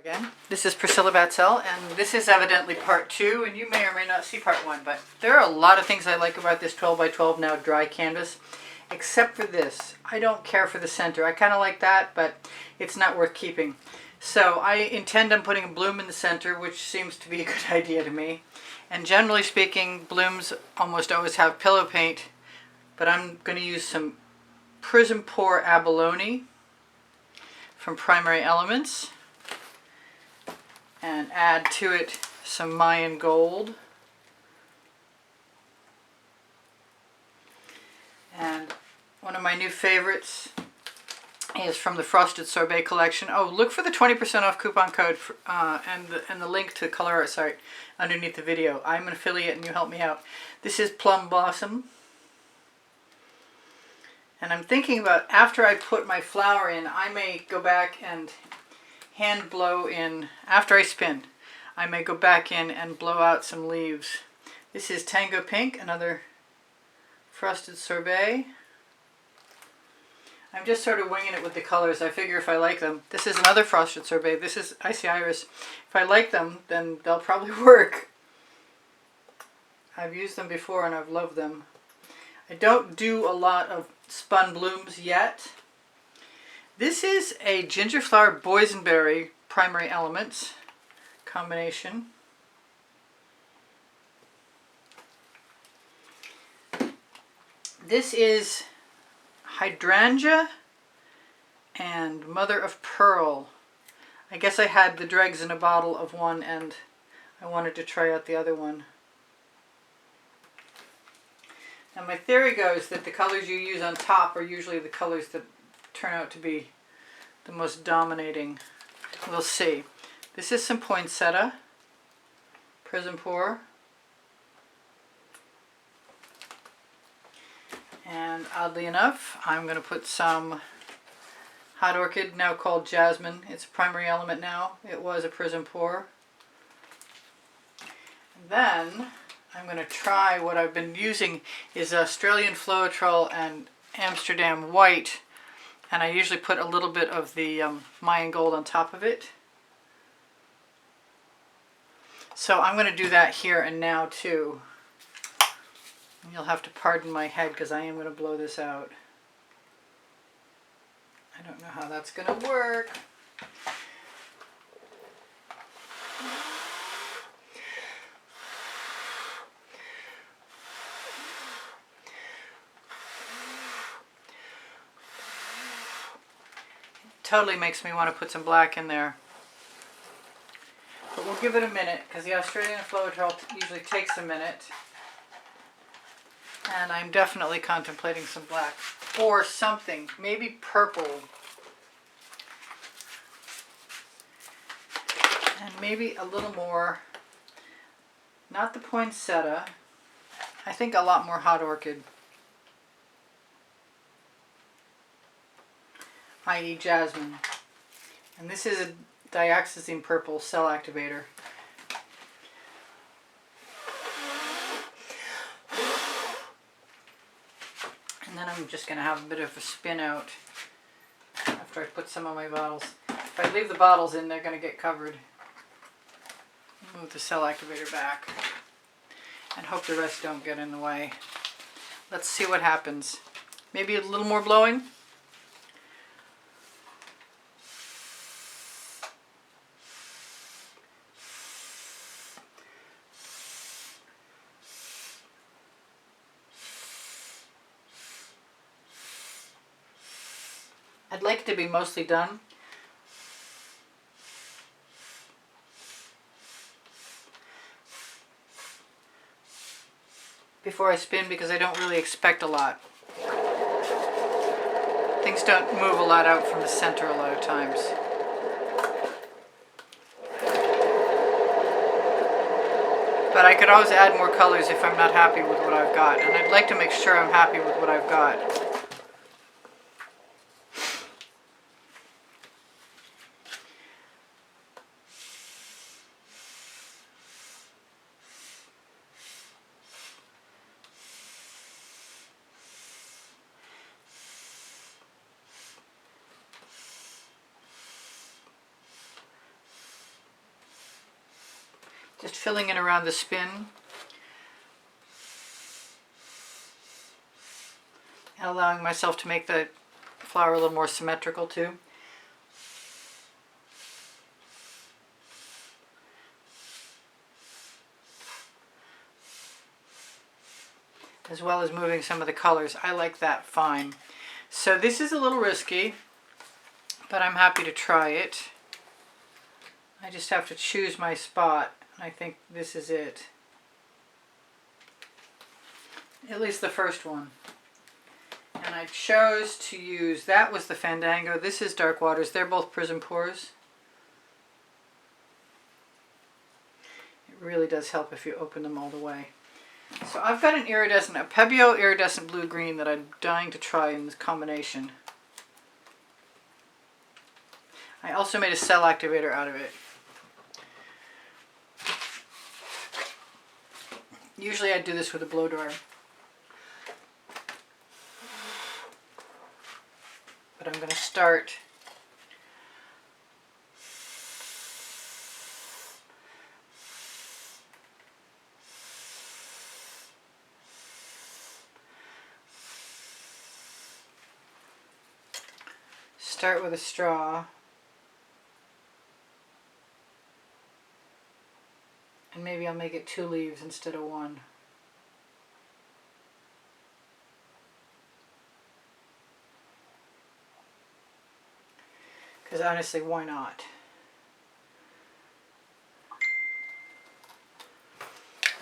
Again, this is Priscilla Batzell, and this is evidently part 2, and you may or may not see part 1, but there are a lot of things I like about this 12 by 12 now dry canvas, except for this. I don't care for the center. I kind of like that, but it's not worth keeping. So I intend on putting a bloom in the center, which seems to be a good idea to me. And generally speaking, blooms almost always have pillow paint, but I'm going to use some Prizm Pour Abalone from Primary Elements and add to it some Mayan gold. And one of my new favorites is from the Frosted Sorbet collection. Oh, look for the 20% off coupon code for, and the link to the Colourarte site underneath the video. I'm an affiliate and you help me out. This is Plum Blossom. And I'm thinking about, after I put my flower in, I may go back and hand blow in, after I spin, I may go back in and blow out some leaves. This is Tango Pink, another Frosted Sorbet. I'm just sort of winging it with the colors. I figure if I like them. This is another Frosted Sorbet. This is Icy Iris. If I like them, then they'll probably work. I've used them before and I've loved them. I don't do a lot of spun blooms yet. This is a Ginger Flower Boysenberry Primary Elements combination. This is Hydrangea and Mother of Pearl. I guess I had the dregs in a bottle of one and I wanted to try out the other one. Now my theory goes that the colors you use on top are usually the colors that turn out to be the most dominating. We'll see. This is some Poinsettia, Prizm Pour. And oddly enough, I'm going to put some Hot Orchid, now called Jasmine. It's a primary element now. It was a Prizm Pour. And then I'm going to try what I've been using is Australian Floetrol and Amsterdam White. And I usually put a little bit of the Mayan Gold on top of it. So I'm going to do that here and now too. You'll have to pardon my head because I am going to blow this out. I don't know how that's going to work. Totally makes me want to put some black in there. But we'll give it a minute because the Australian Floetrol usually takes a minute. And I'm definitely contemplating some black or something, maybe purple. And maybe a little more, not the poinsettia, I think a lot more Hot Orchid. i.e. Jasmine. And this is a dioxazine purple cell activator. And then I'm just going to have a bit of a spin out after I put some of my bottles. If I leave the bottles in, they're going to get covered. Move the cell activator back and hope the rest don't get in the way. Let's see what happens. Maybe a little more blowing. I'd like it to be mostly done. Before I spin because I don't really expect a lot. Things don't move a lot out from the center a lot of times. But I could always add more colors if I'm not happy with what I've got. And I'd like to make sure I'm happy with what I've got. Just filling in around the spin. And allowing myself to make the flower a little more symmetrical too. As well as moving some of the colors. I like that fine. So this is a little risky, but I'm happy to try it. I just have to choose my spot, and I think this is it. At least the first one. And I chose to use, that was the Fandango, this is Dark Waters, they're both Prizm pours. It really does help if you open them all the way. So I've got an iridescent, a Pebeo iridescent blue-green that I'm dying to try in this combination. I also made a cell activator out of it. Usually I do this with a blow dryer. But I'm going to start with a straw and maybe I'll make it 2 leaves instead of 1. Because honestly, why not?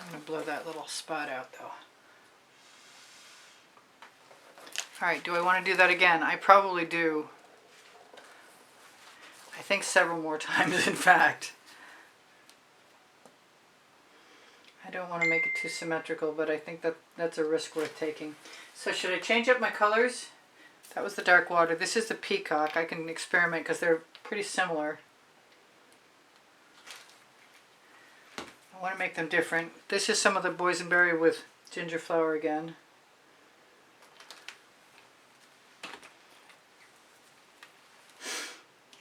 I'm going to blow that little spot out though. Alright, do I want to do that again? I probably do. I think several more times in fact. I don't want to make it too symmetrical, but I think that's a risk worth taking. So should I change up my colors? That was the Dark Water. This is the Peacock. I can experiment because they're pretty similar. I want to make them different. This is some of the Boysenberry with ginger flower again.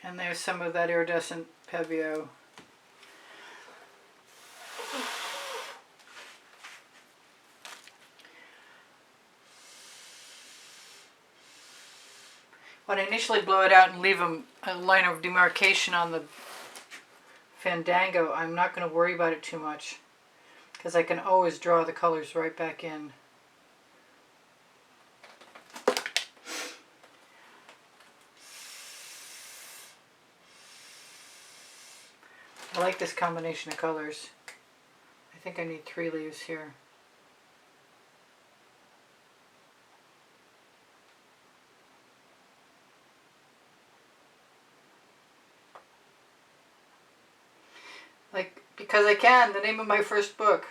And there's some of that iridescent Pebeo. When I initially blow it out and leave a line of demarcation on the Fandango, I'm not going to worry about it too much because I can always draw the colors right back in. I like this combination of colors. I think I need 3 leaves here. Like, because I can, the name of my first book,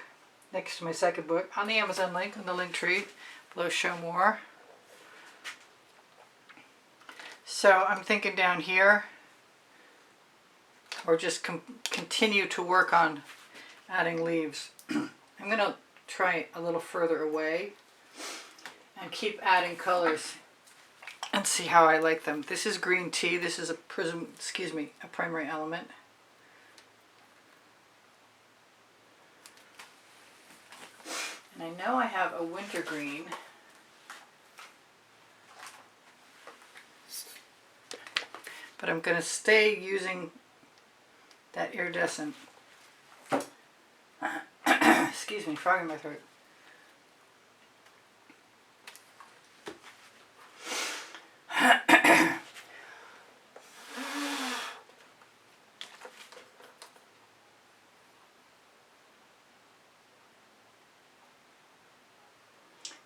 next to my second book, on the Amazon link, on the link tree, below show more. So I'm thinking down here, or just continue to work on adding leaves. I'm going to try a little further away and keep adding colors and see how I like them. This is green tea. This is a Prizm, excuse me, a primary element. And I know I have a wintergreen. But I'm going to stay using that iridescent. Excuse me, frog in my throat.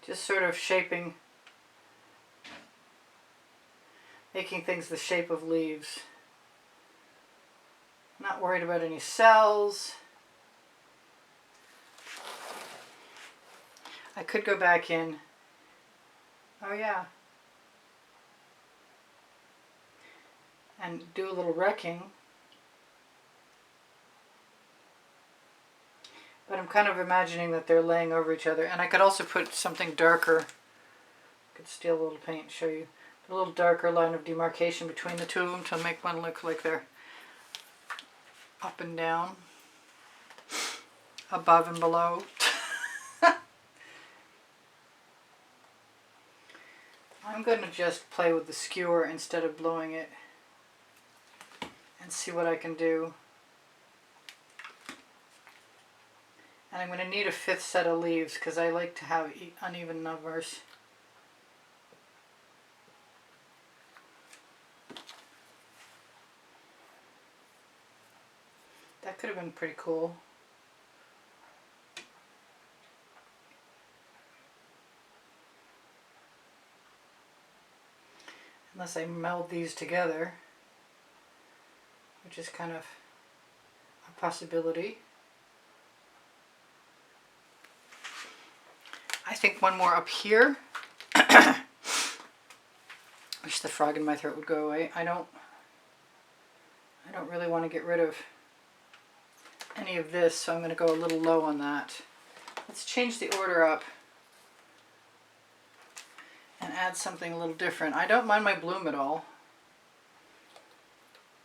Just sort of shaping, making things the shape of leaves. Not worried about any cells. I could go back in. Oh yeah. And do a little wrecking. But I'm kind of imagining that they're laying over each other. And I could also put something darker. I could steal a little paint and show you. A little darker line of demarcation between the two of them to make one look like they're up and down. above and below. I'm going to just play with the skewer instead of blowing it and see what I can do. And I'm going to need a 5th set of leaves because I like to have uneven numbers. That could have been pretty cool. Unless I meld these together, which is kind of a possibility. I think one more up here. Wish the frog in my throat would go away. I don't really want to get rid of any of this, so I'm going to go a little low on that. Let's change the order up and add something a little different. I don't mind my bloom at all.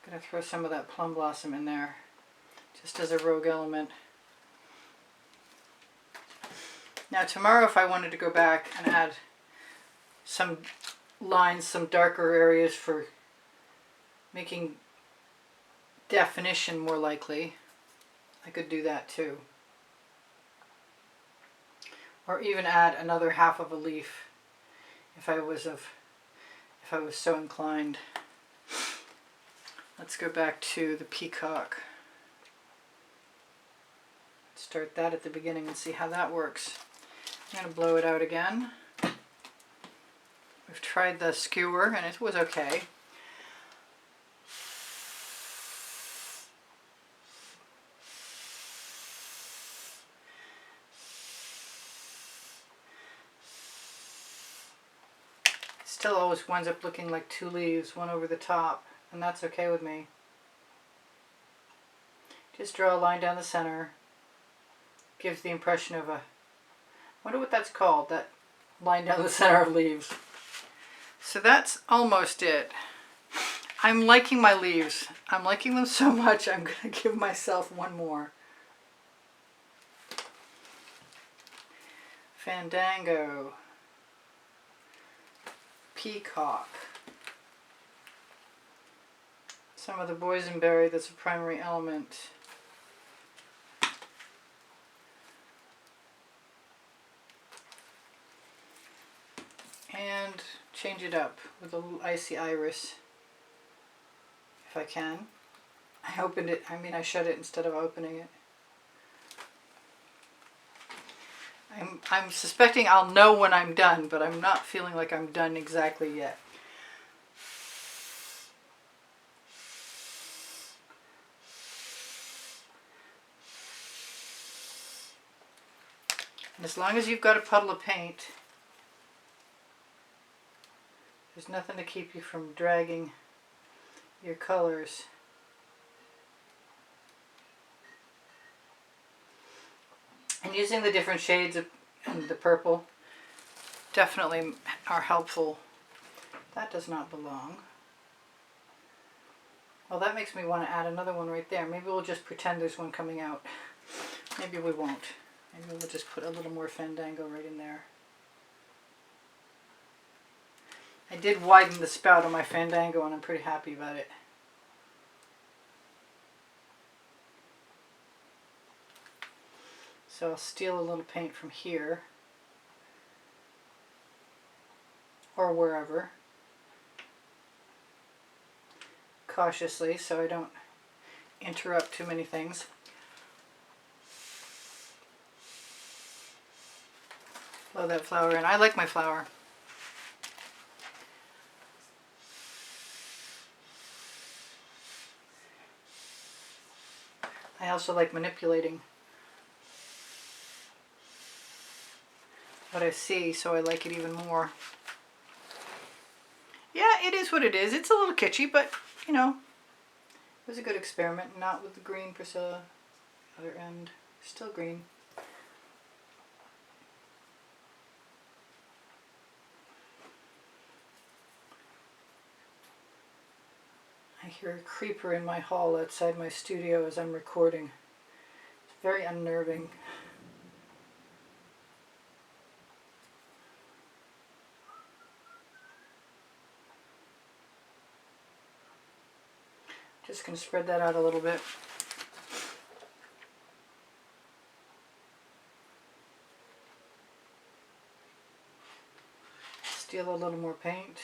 I'm going to throw some of that plum blossom in there, just as a rogue element. Now tomorrow, if I wanted to go back and add some lines, some darker areas for making definition more likely, I could do that too. Or even add another half of a leaf if I was so inclined. Let's go back to the peacock. Start that at the beginning and see how that works. I'm going to blow it out again. We've tried the skewer and it was okay. Still always winds up looking like 2 leaves, one over the top, and that's okay with me. Just draw a line down the center. Gives the impression of a, wonder what that's called, that line down the center of leaves. So that's almost it. I'm liking my leaves. I'm liking them so much I'm going to give myself one more. Fandango. Peacock. Some of the boysenberry that's a primary element. And change it up with a little icy iris, if I can. I opened it, I shut it instead of opening it. I'm suspecting I'll know when I'm done, but I'm not feeling like I'm done exactly yet. And as long as you've got a puddle of paint, there's nothing to keep you from dragging your colors. And using the different shades of the purple definitely are helpful. That does not belong. Well, that makes me want to add another one right there. Maybe we'll just pretend there's one coming out. Maybe we won't. Maybe we'll just put a little more Fandango right in there. I did widen the spout on my Fandango and I'm pretty happy about it. So I'll steal a little paint from here, or wherever, cautiously so I don't interrupt too many things. Blow that flower in. I like my flower. I also like manipulating what I see, so I like it even more. Yeah, it is what it is. It's a little kitschy, but, you know, it was a good experiment. Not with the green Priscilla. Other end, still green. I hear a creeper in my hall outside my studio as I'm recording. It's Very unnerving. Just going to spread that out a little bit. Steal a little more paint.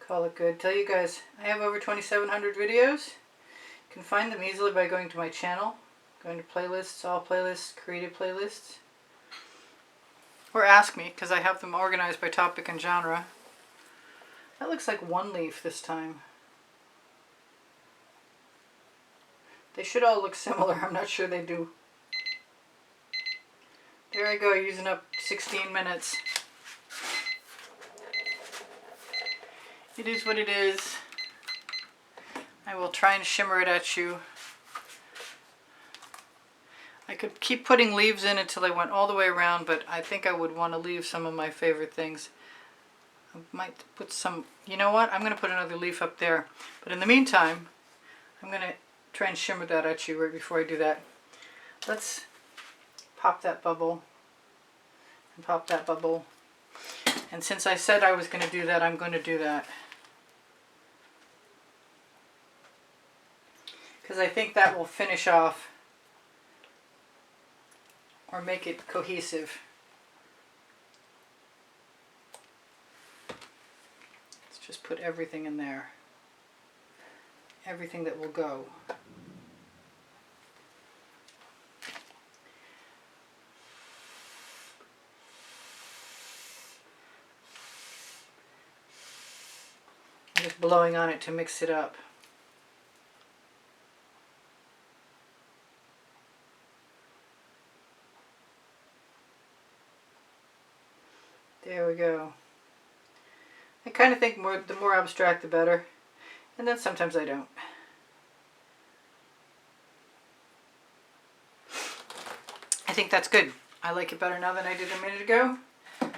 Call it good. Tell you guys, I have over 2,700 videos. You can find them easily by going to my channel, going to playlists, all playlists, creative playlists. Or ask me, because I have them organized by topic and genre. That looks like one leaf this time. They should all look similar. I'm not sure they do. There I go, using up 16 minutes. It is what it is. I will try and shimmer it at you. I could keep putting leaves in until I went all the way around, but I think I would want to leave some of my favorite things. I might put some, you know what? I'm going to put another leaf up there. But in the meantime, I'm going to try and shimmer that at you right before I do that. Let's pop that bubble and pop that bubble. And since I said I was going to do that, I'm going to do that. Because I think that will finish off or make it cohesive. Let's just put everything in there. Everything that will go. I'm just blowing on it to mix it up. There we go. I kind of think the more abstract the better, and then sometimes I don't. I think that's good. I like it better now than I did a minute ago.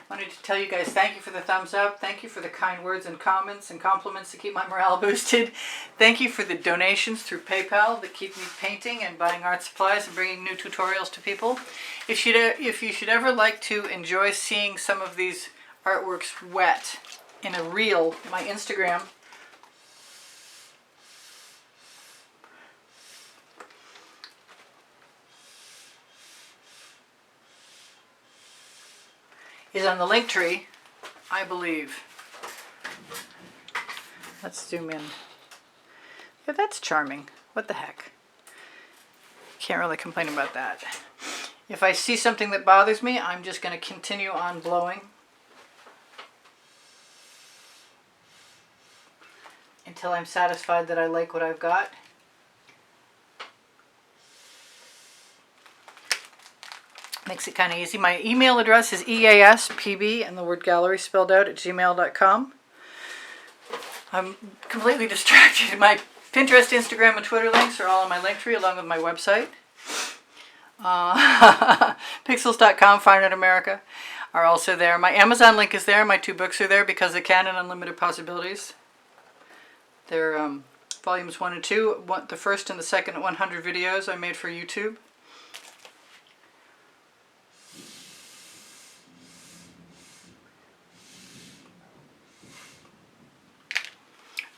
Wanted to tell you guys thank you for the thumbs up. Thank you for the kind words and comments and compliments to keep my morale boosted. Thank you for the donations through PayPal that keep me painting and buying art supplies and bringing new tutorials to people. If you should ever like to enjoy seeing some of these artworks wet in a reel, my Instagram is on the link tree, I believe. Let's zoom in. Yeah, that's charming. What the heck? Can't really complain about that. If I see something that bothers me, I'm just going to continue on blowing until I'm satisfied that I like what I've got. Makes it kind of easy. My email address is easpb and the word gallery spelled out at gmail.com. I'm completely distracted. My Pinterest, Instagram, and Twitter links are all on my link tree along with my website. Pixels.com, Fine Art America are also there. My Amazon link is there. My 2 books are there because they can and Unlimited Possibilities. They're volumes 1 and 2. The first and the second 100 videos I made for YouTube.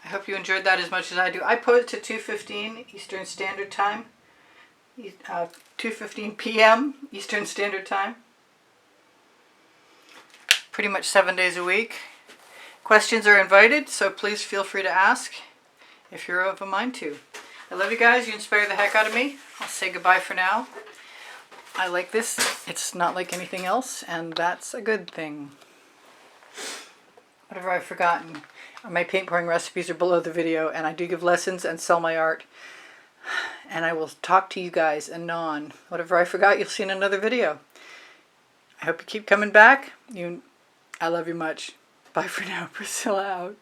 I hope you enjoyed that as much as I do. I put it to 2:15 Eastern Standard Time. 2:15 p.m. Eastern Standard Time. Pretty much 7 days a week. Questions are invited, so please feel free to ask if you're of a mind to. I love you guys. You inspire the heck out of me. I'll say goodbye for now. I like this. It's not like anything else, and that's a good thing. Whatever I've forgotten. My paint pouring recipes are below the video, and I do give lessons and sell my art. And I will talk to you guys anon. Whatever I forgot, you'll see in another video. I hope you keep coming back. I love you much. Bye for now. Priscilla out.